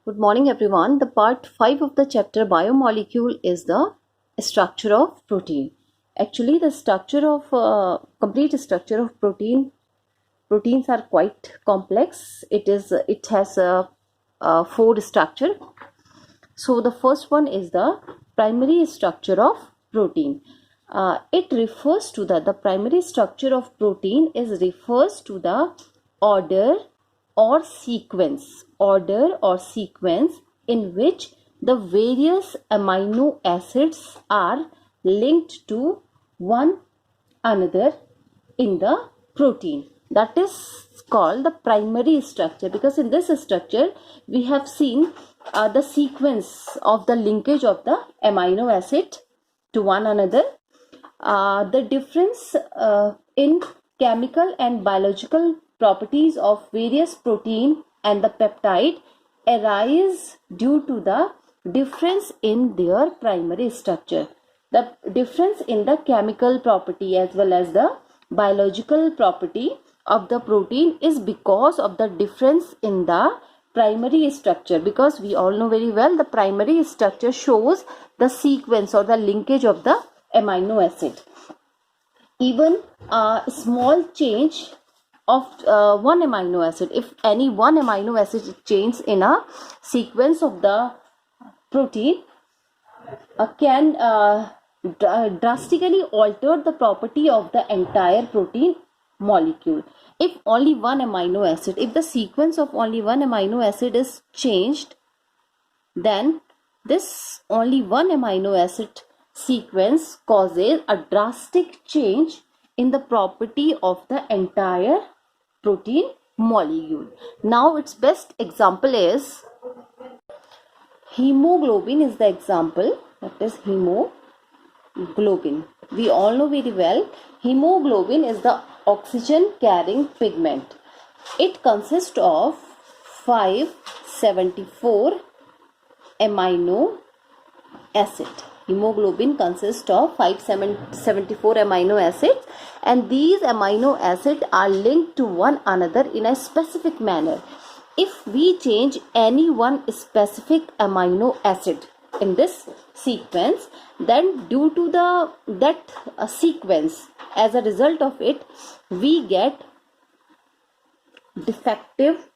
Good morning, everyone. The part 5 of the chapter biomolecule is the structure of protein. Actually, the structure of complete structure of proteins are quite complex. It has a four structure. So the first one is the primary structure of protein. It refers to the primary structure of protein is refers to the order or sequence in which the various amino acids are linked to one another in the protein. That is called the primary structure, because in this structure we have seen the sequence of the linkage of the amino acid to one another. The difference in chemical and biological properties of various protein and the peptide arise due to the difference in their primary structure. The difference in the chemical property as well as the biological property of the protein is because of the difference in the primary structure, because we all know very well the primary structure shows the sequence or the linkage of the amino acid. Even a small change of one amino acid, if any one amino acid changes in a sequence of the protein, can drastically alter the property of the entire protein molecule. If only one amino acid, if the sequence of only one amino acid is changed, then this only one amino acid sequence causes a drastic change in the property of the entire protein molecule. Now its best example is hemoglobin is the example. That is hemoglobin. We all know very well hemoglobin is the oxygen carrying pigment. It consists of 574 amino acid. Hemoglobin consists of 574 amino acids, and these amino acids are linked to one another in a specific manner. If we change any one specific amino acid in this sequence, then due to that sequence, as a result of it, we get defective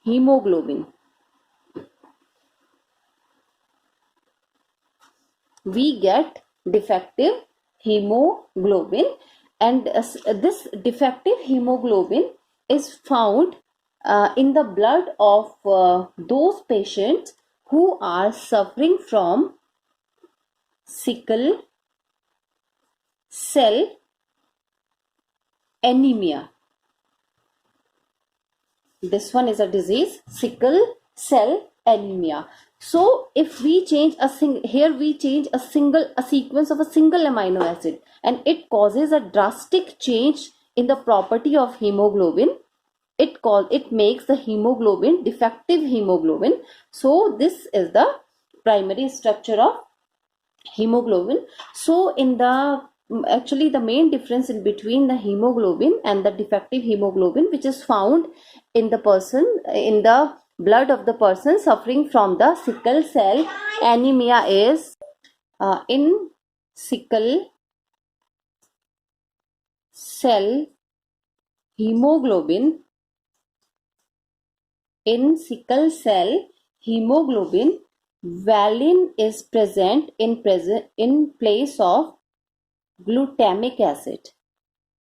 hemoglobin. We get defective hemoglobin, and this defective hemoglobin is found in the blood of those patients who are suffering from sickle cell anemia. This one is a disease, sickle cell anemia. So if we change a sequence of a single amino acid, and it causes a drastic change in the property of hemoglobin. It makes the hemoglobin defective hemoglobin. So this is the primary structure of hemoglobin. So actually the main difference in between the hemoglobin and the defective hemoglobin, which is found in the blood of the person suffering from the sickle cell anemia, is in sickle cell hemoglobin. In sickle cell hemoglobin, valine is present in place of glutamic acid.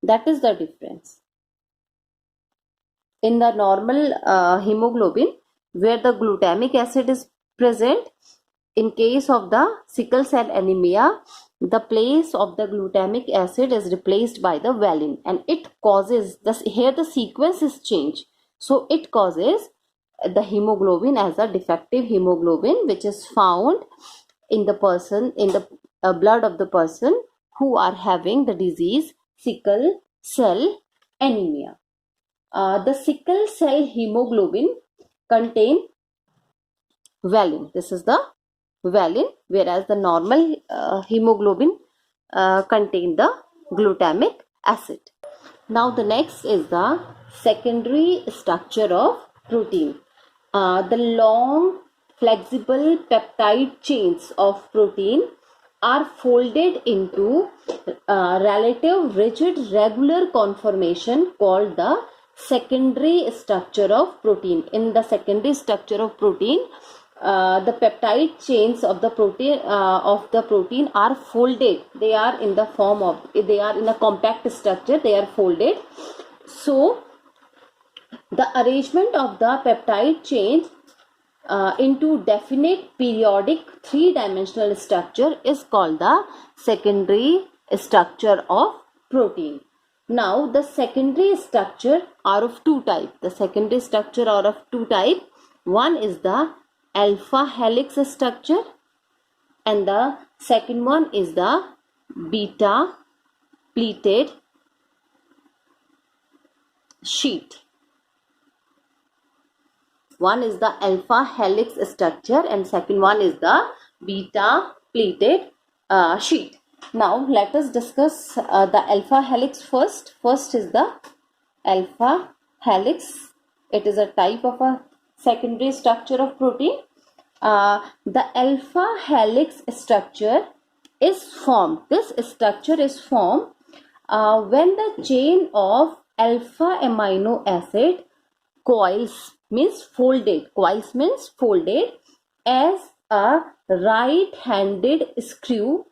That is the difference. In the normal hemoglobin, where the glutamic acid is present, in case of the sickle cell anemia, the place of the glutamic acid is replaced by the valine, and it causes here the sequence is changed. So it causes the hemoglobin as a defective hemoglobin, which is found in the blood of the person who are having the disease sickle cell anemia. The sickle cell hemoglobin contain valine. This is the valine, whereas the normal hemoglobin contain the glutamic acid. Now the next is the secondary structure of protein. The long flexible peptide chains of protein are folded into relative rigid regular conformation called the secondary structure of protein. In the secondary structure of protein, the peptide chains of the protein are folded. They are in the form of, they are in a compact structure, they are folded. So the arrangement of the peptide chain into definite periodic three-dimensional structure is called the secondary structure of protein. Now the secondary structure are of two types. The secondary structure are of two types. One is the alpha helix structure and the second one is the beta pleated sheet. One is the alpha helix structure and second one is the beta pleated sheet. Now let us discuss the alpha helix first. First is the alpha helix. It is a type of a secondary structure of protein. The alpha helix structure is formed. This structure is formed when the chain of alpha amino acid coils means folded. Coils means folded as a right-handed screw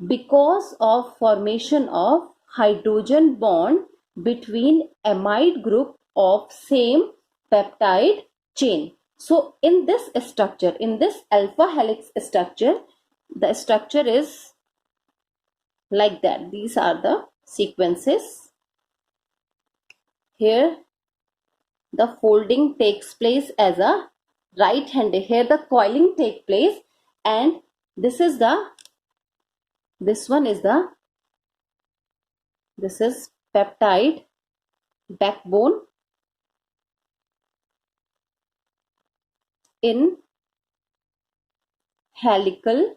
because of formation of hydrogen bond between amide group of same peptide chain. So in this structure, in this alpha helix structure, the structure is like that. These are the sequences. Here the folding takes place as a right handed. Here the coiling takes place and this is peptide backbone in helical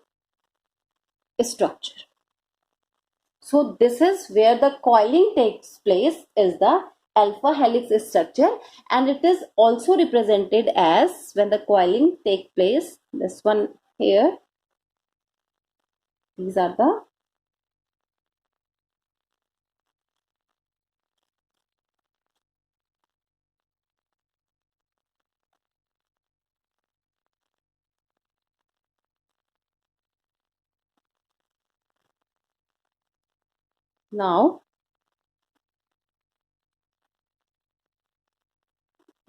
structure. So this is where the coiling takes place, is the alpha helix structure, and it is also represented as, when the coiling takes place, this one here, these are the now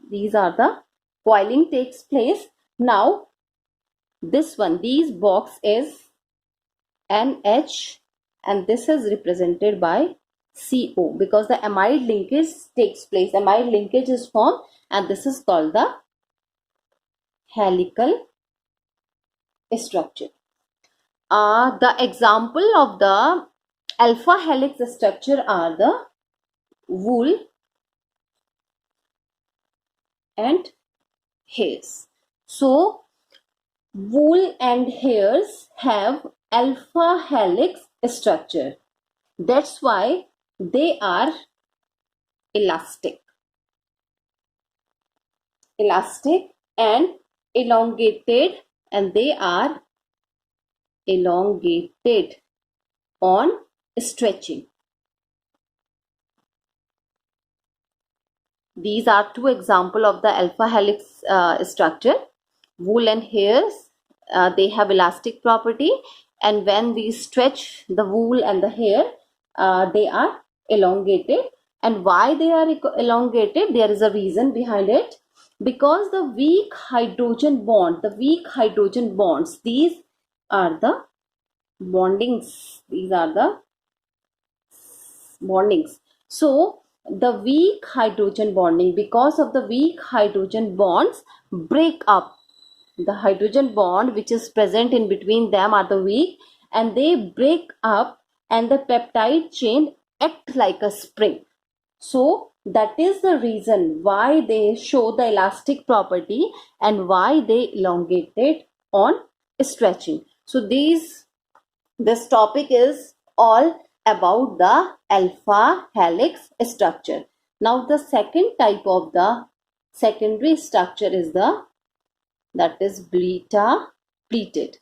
these are the coiling takes place. Now this one, these box is NH and this is represented by CO because the amide linkage takes place. Amide linkage is formed and this is called the helical structure. The example of the alpha helix structure are the wool and hairs. So wool and hairs have alpha helix structure. That's why they are elastic and elongated, and they are elongated on stretching. These are two examples of the alpha helix structure. Wool and hairs, they have elastic property, and when we stretch the wool and the hair, they are elongated. And why they are elongated? There is a reason behind it. Because the weak hydrogen bonds, these are the bondings. These are the bondings. So the weak hydrogen bonding, because of the weak hydrogen bonds, break up. The hydrogen bond which is present in between them are the weak, and they break up, and the peptide chain act like a spring. So that is the reason why they show the elastic property and why they elongated on stretching. So this topic is all about the alpha helix structure. Now the second type of the secondary structure is that is beta pleated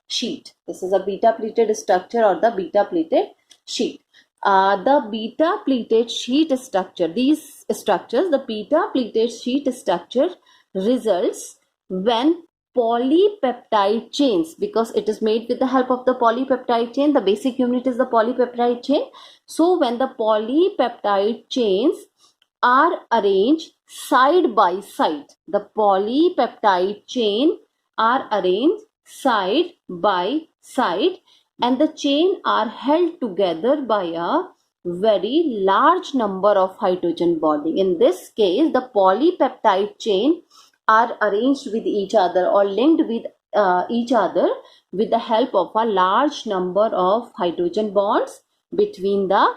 sheet. This is a beta pleated structure or the beta pleated sheet. The beta pleated sheet structure, these structures, the beta pleated sheet structure results when polypeptide chains, because it is made with the help of the polypeptide chain, the basic unit is the polypeptide chain. So when the polypeptide chains are arranged side by side, the polypeptide chain are arranged side by side, and the chain are held together by a very large number of hydrogen bonding. In this case, the polypeptide chain are arranged with each other or linked with each other with the help of a large number of hydrogen bonds between the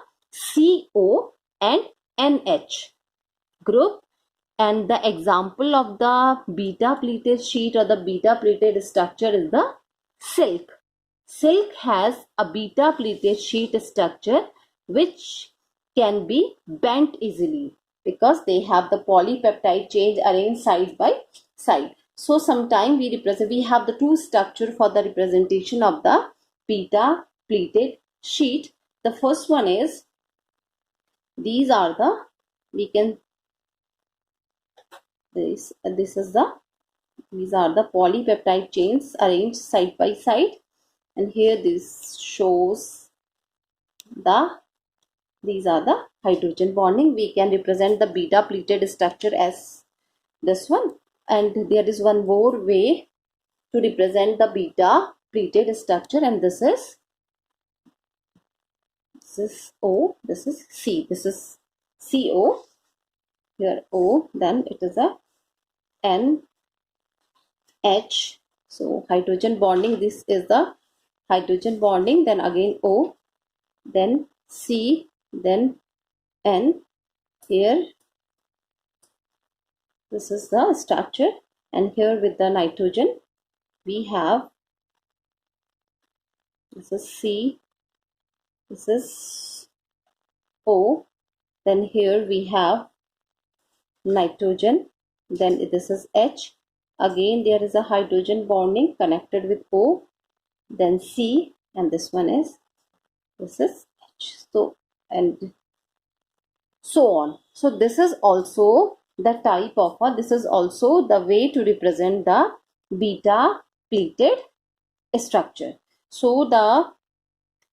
CO and NH group. And the example of the beta pleated sheet or the beta pleated structure is the silk. Silk has a beta pleated sheet structure which can be bent easily because they have the polypeptide chain arranged side by side. So sometime we have the two structure for the representation of the beta pleated sheet. The first one is, these are the, we can, these are the polypeptide chains arranged side by side, and here this shows these are the hydrogen bonding. We can represent the beta pleated structure as this one, and there is one more way to represent the beta pleated structure, and this is O, this is C, this is CO, here O, then it is a N H. So hydrogen bonding, this is the hydrogen bonding, then again O, then C, then N. Here this is the structure, and here with the nitrogen we have, this is C, this is O, then here we have nitrogen, then this is H. Again there is a hydrogen bonding connected with O, then C, and this one is, this is H. So, and so on. So this is also the type of, this is also the way to represent the beta pleated structure. So the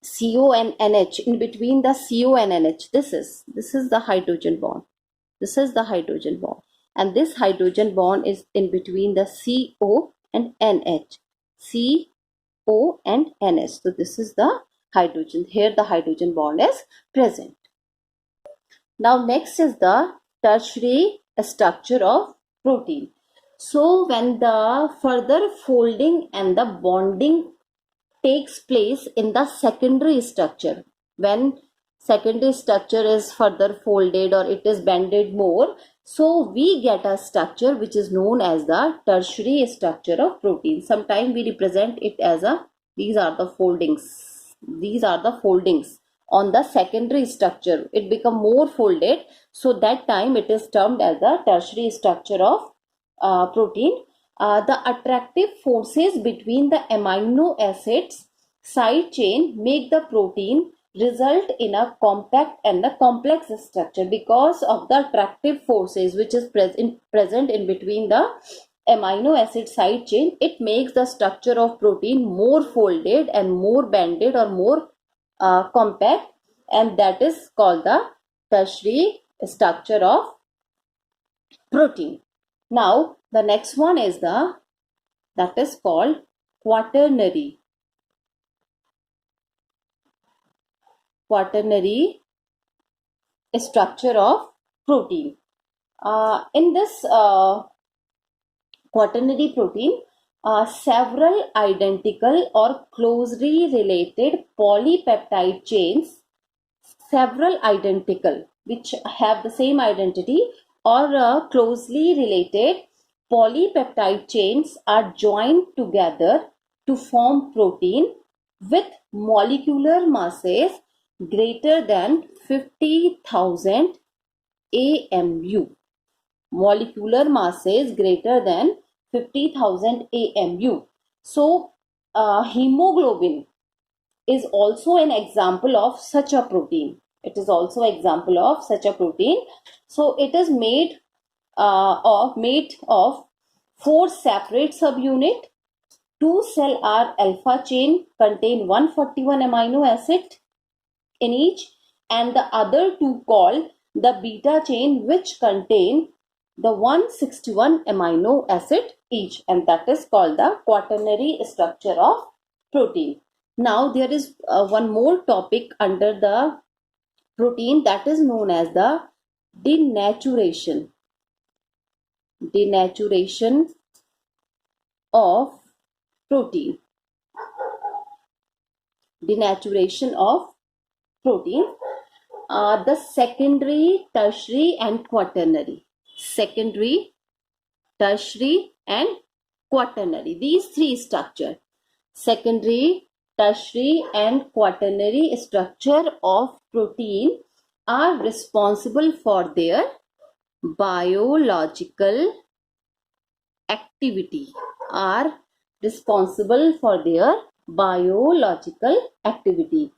CO and NH, in between the CO and NH, this is the hydrogen bond. This is the hydrogen bond, and this hydrogen bond is in between the CO and NH. CO and NH. So this is the hydrogen. Here the hydrogen bond is present. Now next is the tertiary structure of protein. So when the further folding and the bonding takes place in the secondary structure, when secondary structure is further folded or it is bended more, so we get a structure which is known as the tertiary structure of protein. Sometimes we represent it as a, these are the foldings, these are the foldings on the secondary structure, it become more folded, so that time it is termed as the tertiary structure of protein. The attractive forces between the amino acids side chain make the protein result in a compact and a complex structure. Because of the attractive forces which is present in between the amino acid side chain, it makes the structure of protein more folded and more banded or more compact, and that is called the tertiary structure of protein. Now the next one is that is called quaternary structure of protein. In this quaternary protein, several identical or closely related polypeptide chains, several identical which have the same identity or closely related polypeptide chains are joined together to form protein with molecular masses greater than 50,000 AMU. Molecular masses greater than 50,000 AMU. So, hemoglobin is also an example of such a protein. It is also an example of such a protein. So, it is made of 4 separate subunit. 2 cell are alpha chain contain 141 amino acid in each, and the other 2 called the beta chain, which contain the 161 amino acid each, and that is called the quaternary structure of protein. Now there is one more topic under the protein, that is known as the denaturation of protein. Denaturation of protein. The secondary, tertiary and quaternary. Secondary, tertiary and quaternary. These 3 structure. Secondary, tertiary and quaternary structure of protein are responsible for their biological activity. Are responsible for their biological activity.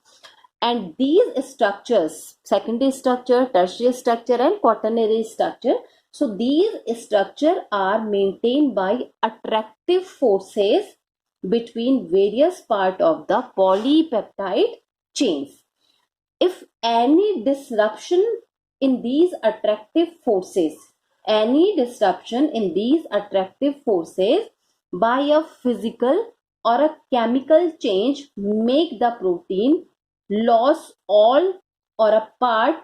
And these structures, secondary structure, tertiary structure and quaternary structure, so these structures are maintained by attractive forces between various parts of the polypeptide chains. If any disruption in these attractive forces, by a physical or a chemical change make the protein lose all or a part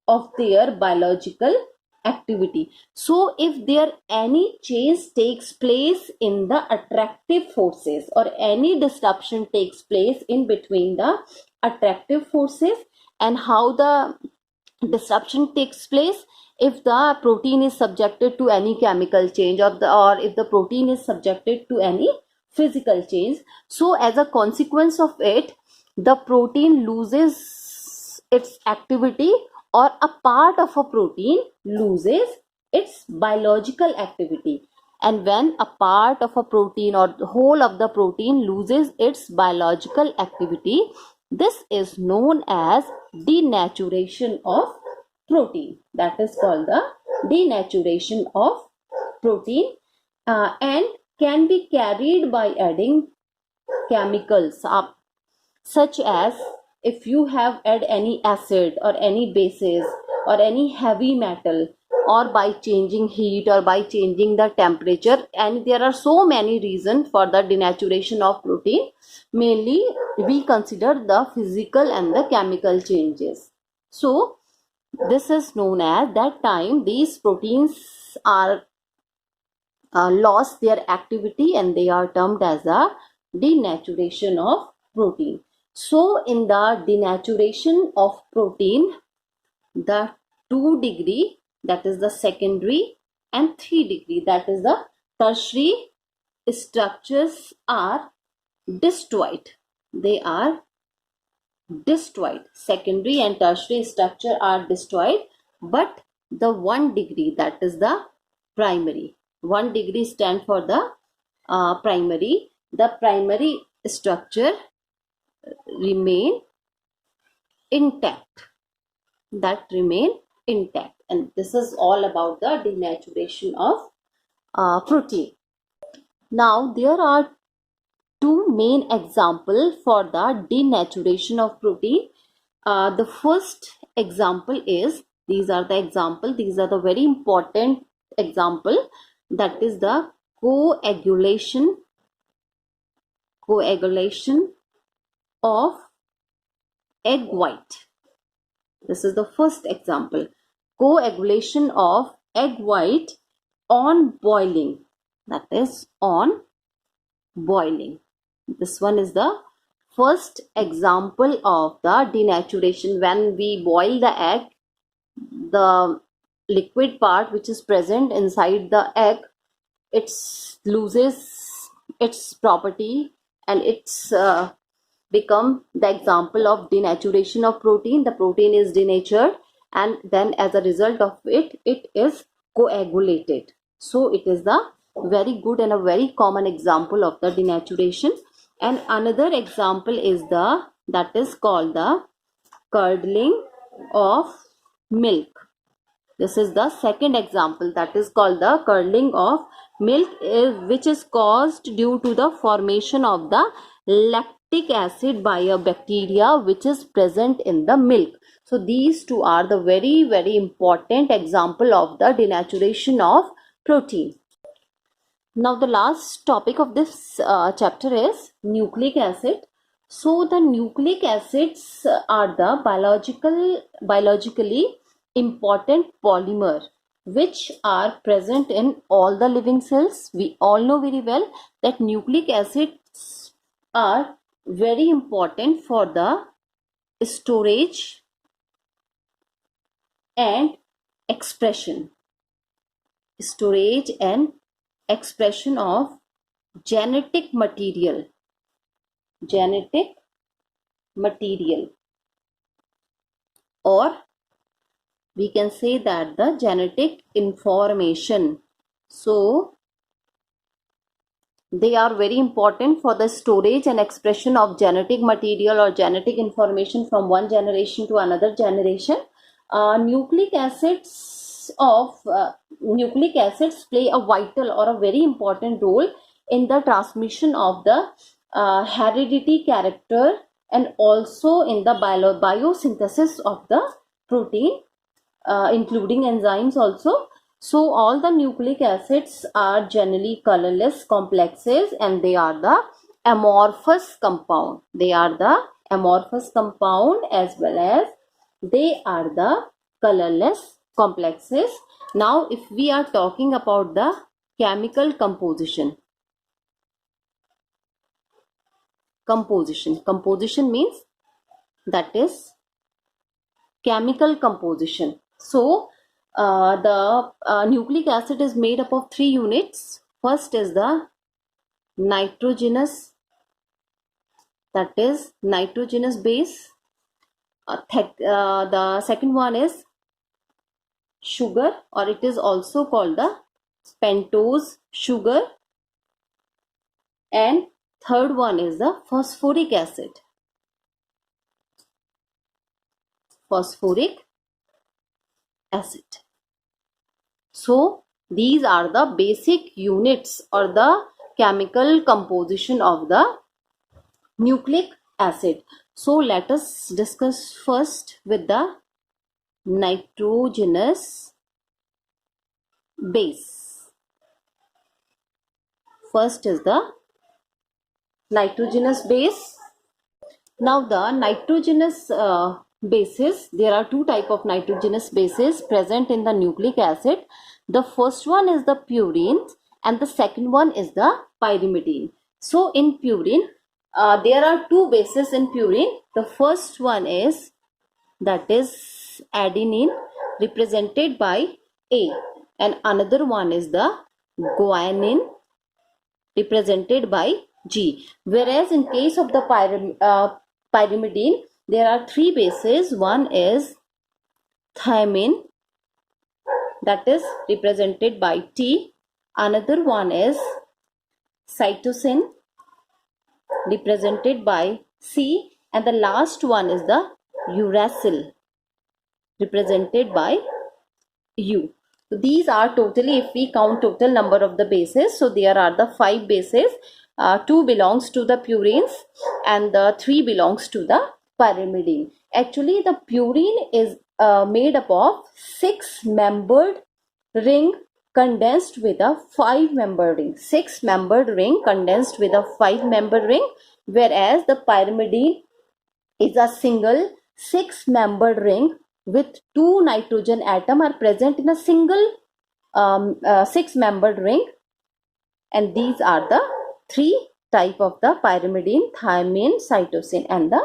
of their biological activity. So if there any change takes place in the attractive forces or any disruption takes place in between the attractive forces, and how the disruption takes place, if the protein is subjected to any chemical change or if the protein is subjected to any physical change, so as a consequence of it, the protein loses its activity or a part of a protein loses its biological activity. And when a part of a protein or the whole of the protein loses its biological activity, this is known as denaturation of protein. That is called the denaturation of protein, and can be carried by adding chemicals up, such as if you have add any acid or any bases or any heavy metal, or by changing heat or by changing the temperature. And there are so many reasons for the denaturation of protein. Mainly we consider the physical and the chemical changes. So this is known as that time these proteins are lost their activity, and they are termed as a denaturation of protein. So in the denaturation of protein, the 2 degree, that is the secondary, and 3 degree, that is the tertiary structures are destroyed. They are destroyed. Secondary and tertiary structure are destroyed, but the 1 degree, that is the primary. 1 degree stand for the primary. The primary structure remain intact. That remain intact. And this is all about the denaturation of protein. Now there are 2 main examples for the denaturation of protein. The first example is, these are the very important example, that is the coagulation of egg white. This is the first example. Coagulation of egg white on boiling. That is on boiling. This one is the first example of the denaturation. When we boil the egg, the liquid part which is present inside the egg, it loses its property, and its become the example of denaturation of protein. The protein is denatured, and then as a result of it, it is coagulated. So it is the very good and a very common example of the denaturation. And another example is that is called the curdling of milk. This is the second example, that is called the curdling of milk, which is caused due to the formation of the lactic acid by a bacteria which is present in the milk. So these two are the very, very important example of the denaturation of protein. Now the last topic of this chapter is nucleic acid. So the nucleic acids are the biologically important polymer which are present in all the living cells. We all know very well that nucleic acids are very important for the storage and expression of genetic material or we can say that the genetic information. So they are very important for the storage and expression of genetic material or genetic information from one generation to another generation. Nucleic acids play a vital or a very important role in the transmission of the heredity character and also in the biosynthesis of the protein, including enzymes also. So all the nucleic acids are generally colorless complexes, and they are the amorphous compound. As well as they are the colorless complexes. Now if we are talking about the chemical composition means that is chemical composition. So the nucleic acid is made up of 3 units. First is the nitrogenous, that is nitrogenous base. The second one is sugar, or it is also called the pentose sugar, and third one is the phosphoric acid. So these are the basic units or the chemical composition of the nucleic acid. So let us discuss first with the nitrogenous base. First is the nitrogenous base. Now the nitrogenous bases, there are 2 types of nitrogenous bases present in the nucleic acid. The first one is the purine and the second one is the pyrimidine. So in purine, there are 2 bases in purine. The first one is, that is adenine, represented by A, and another one is the guanine, represented by G. Whereas in case of the pyrimidine, there are 3 bases. One is thymine, that is represented by T. Another one is cytosine, represented by C. And the last one is the uracil, represented by U. So these are totally, if we count total number of the bases, so there are the 5 bases. 2 belongs to the purines and the 3 belongs to the pyrimidine. Actually the purine is made up of 6-membered ring condensed with a 5-membered ring. 6-membered ring condensed with a 5-membered ring, whereas the pyrimidine is a single 6-membered ring with 2 nitrogen atom are present in a single 6-membered ring, and these are the 3 type of the pyrimidine: thymine, cytosine, and the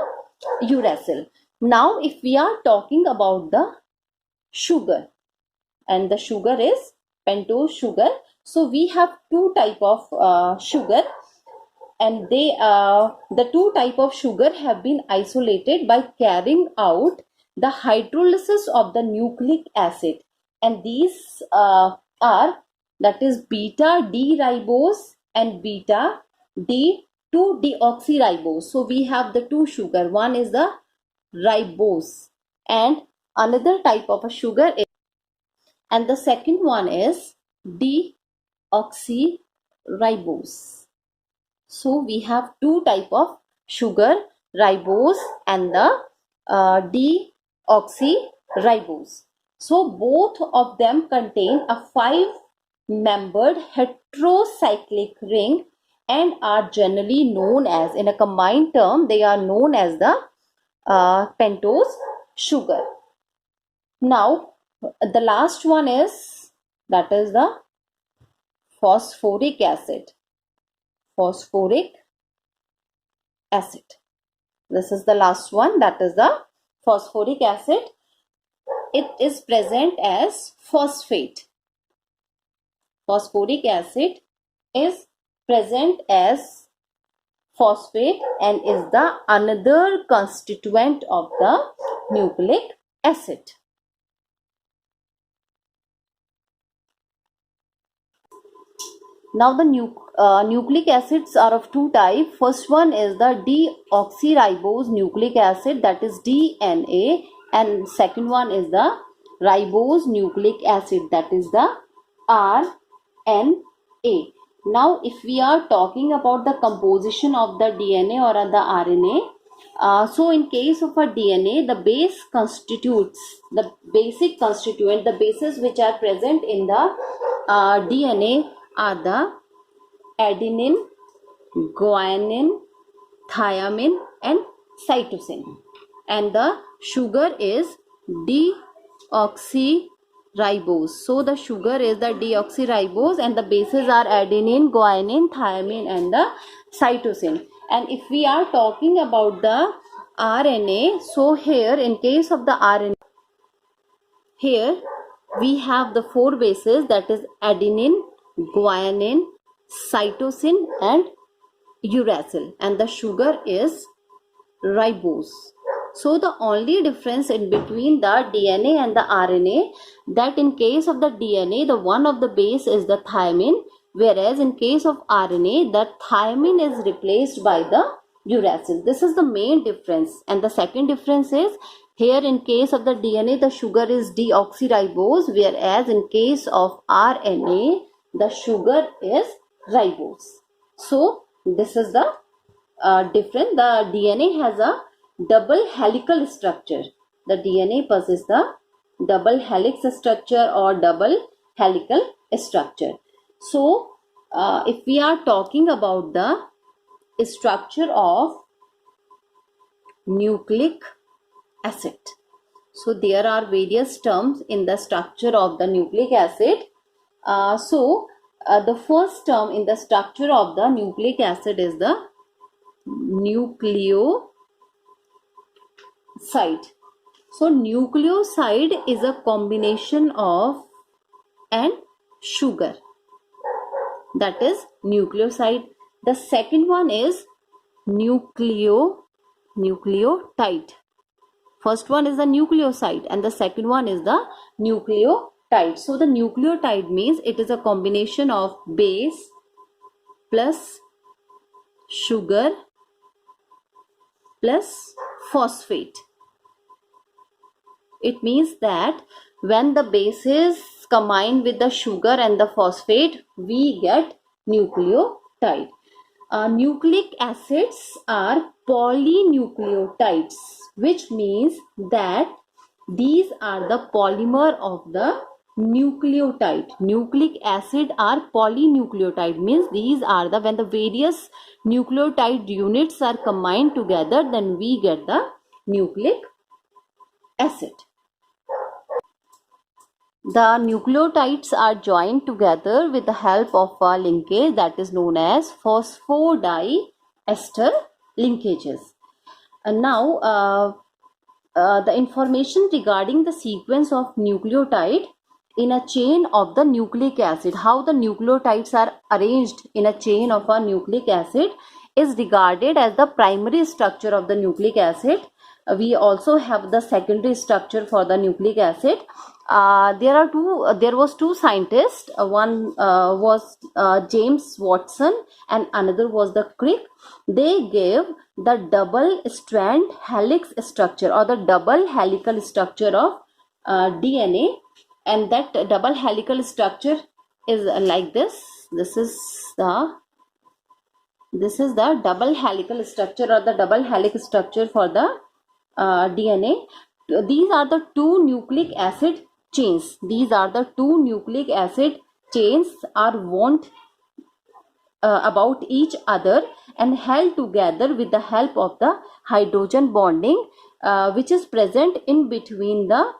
uracil. Now if we are talking about the sugar, and the sugar is pentose sugar. So we have 2 type of sugar. and the two type of sugar have been isolated by carrying out the hydrolysis of the nucleic acid, and these are, that is, beta D ribose and beta D2 deoxyribose. So we have the two sugar, one is the ribose and another type of a sugar is, and the second one is deoxyribose. So we have two type of sugar, ribose and the deoxyribose. So both of them contain a 5-membered heterocyclic ring and are generally known as, in a combined term, they are known as the pentose sugar. Now the last one is, that is the phosphoric acid. Phosphoric acid. This is the last one, that is the phosphoric acid. It is present as phosphate. Phosphoric acid is present as phosphate and is the another constituent of the nucleic acid. Now the nucleic acids are of two types. First one is the deoxyribose nucleic acid, that is DNA, and second one is the ribose nucleic acid, that is the RNA. Now if we are talking about the composition of the DNA or the RNA, so in case of a DNA, the base constitutes the basic constituent, the bases which are present in the DNA are the adenine, guanine, thymine and cytosine, and the sugar is deoxyribose. So the sugar is the deoxyribose and the bases are adenine, guanine, thymine and the cytosine. And if we are talking about the RNA, so here in case of the RNA, here we have the 4 bases, that is adenine, guanine, cytosine and uracil, and the sugar is ribose. So the only difference in between the DNA and the RNA, that in case of the DNA, the one of the base is the thymine, whereas in case of RNA, the thymine is replaced by the uracil. This is the main difference. And the second difference is, here in case of the DNA, the sugar is deoxyribose, whereas in case of RNA, the sugar is ribose. So this is the difference. The DNA has a double helical structure. The DNA possesses the double helix structure or double helical structure. So if we are talking about the structure of nucleic acid, so there are various terms in the structure of the nucleic acid. The first term in the structure of the nucleic acid is the nucleoside. So nucleoside is a combination of an sugar, that is nucleoside. The second one is nucleotide. First one is the nucleoside and the second one is the nucleotide. So the nucleotide means it is a combination of base plus sugar plus phosphate. It means that when the bases combine with the sugar and the phosphate, we get nucleotide. Nucleic acids are polynucleotides, which means that these are the polymer of the nucleotide. Nucleic acid are polynucleotide, means these are the, when the various nucleotide units are combined together, then we get the nucleic acid. The nucleotides are joined together with the help of a linkage that is known as phosphodiester linkages. And now the information regarding the sequence of nucleotide in a chain of the nucleic acid, how the nucleotides are arranged in a chain of a nucleic acid, is regarded as the primary structure of the nucleic acid. We also have the secondary structure for the nucleic acid. There was two scientists. One was James Watson and another was the Crick. They gave the double strand helix structure or the double helical structure of DNA, and that double helical structure is like this. This is the double helical structure or the double helix structure for the DNA. These are the two nucleic acid chains. These are the two nucleic acid chains are wound about each other and held together with the help of the hydrogen bonding which is present in between the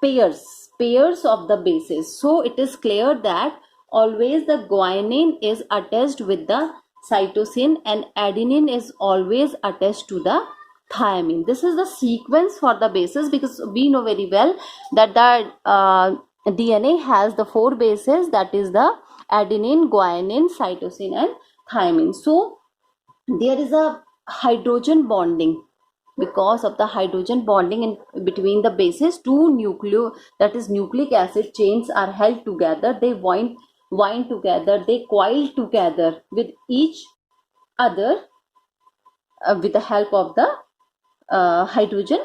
pairs of the bases. So it is clear that always the guanine is attached with the cytosine and adenine is always attached to the thymine. This is the sequence for the bases, because we know very well that the DNA has the four bases, that is the adenine, guanine, cytosine and thymine. So there is a hydrogen bonding. Because of the hydrogen bonding in between the bases, two nucleic acid chains are held together. They wind together, they coil together with each other with the help of the hydrogen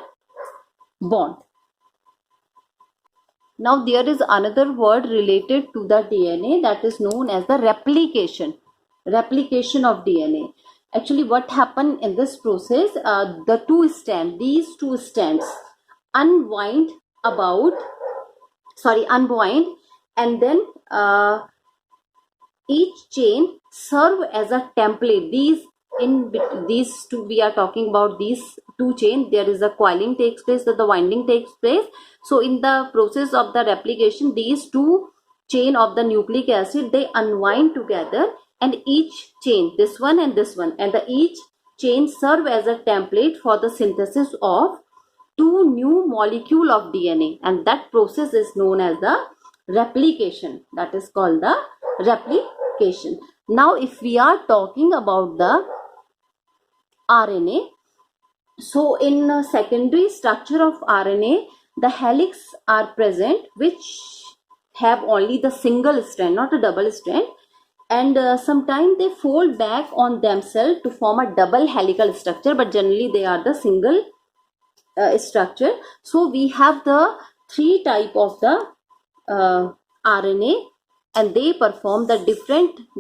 bond. Now there is another word related to the DNA, that is known as the replication of DNA. Actually, what happened in this process, these two strands unwind, and then each chain serve as a template. These two, we are talking about these two chains. There is a coiling takes place, that the winding takes place. So in the process of the replication, these two chain of the nucleic acid, they unwind together, and each chain, this one and each chain serve as a template for the synthesis of two new molecule of DNA, and that process is known as the replication. That is called the replication. Now if we are talking about the RNA, so in secondary structure of RNA, the helix are present which have only the single strand, not a double strand, and sometimes they fold back on themselves to form a double helical structure, but generally they are the single structure. So we have the three type of the RNA, and they perform the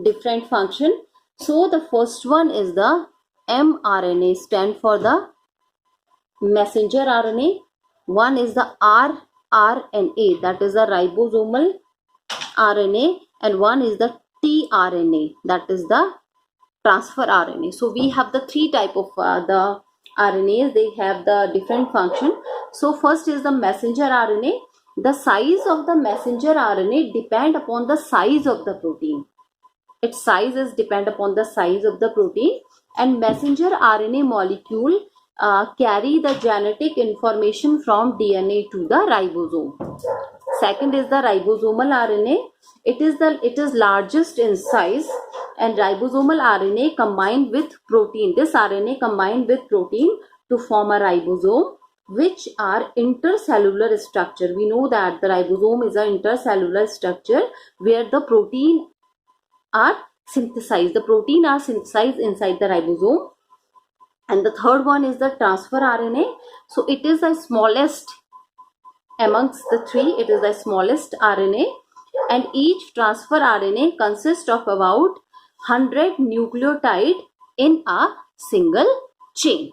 different function. So the first one is the mRNA, stand for the messenger RNA. One is the rRNA, that is the ribosomal RNA, and one is the tRNA, that is the transfer RNA. So we have the three type of the RNAs. They have the different function. So first is the messenger RNA. The size of the messenger RNA depend upon the size of the protein. Its size is depend upon the size of the protein, and messenger RNA molecule carry the genetic information from DNA to the ribosome. Second is the ribosomal RNA. It is largest in size, and ribosomal RNA combined with protein. This RNA combined with protein to form a ribosome, which are intercellular structure. We know that the ribosome is an intercellular structure where the protein are synthesized. The protein are synthesized inside the ribosome. And the third one is the transfer RNA. So it is the smallest amongst the three. It is the smallest RNA, and each transfer RNA consists of about 100 nucleotide in a single chain.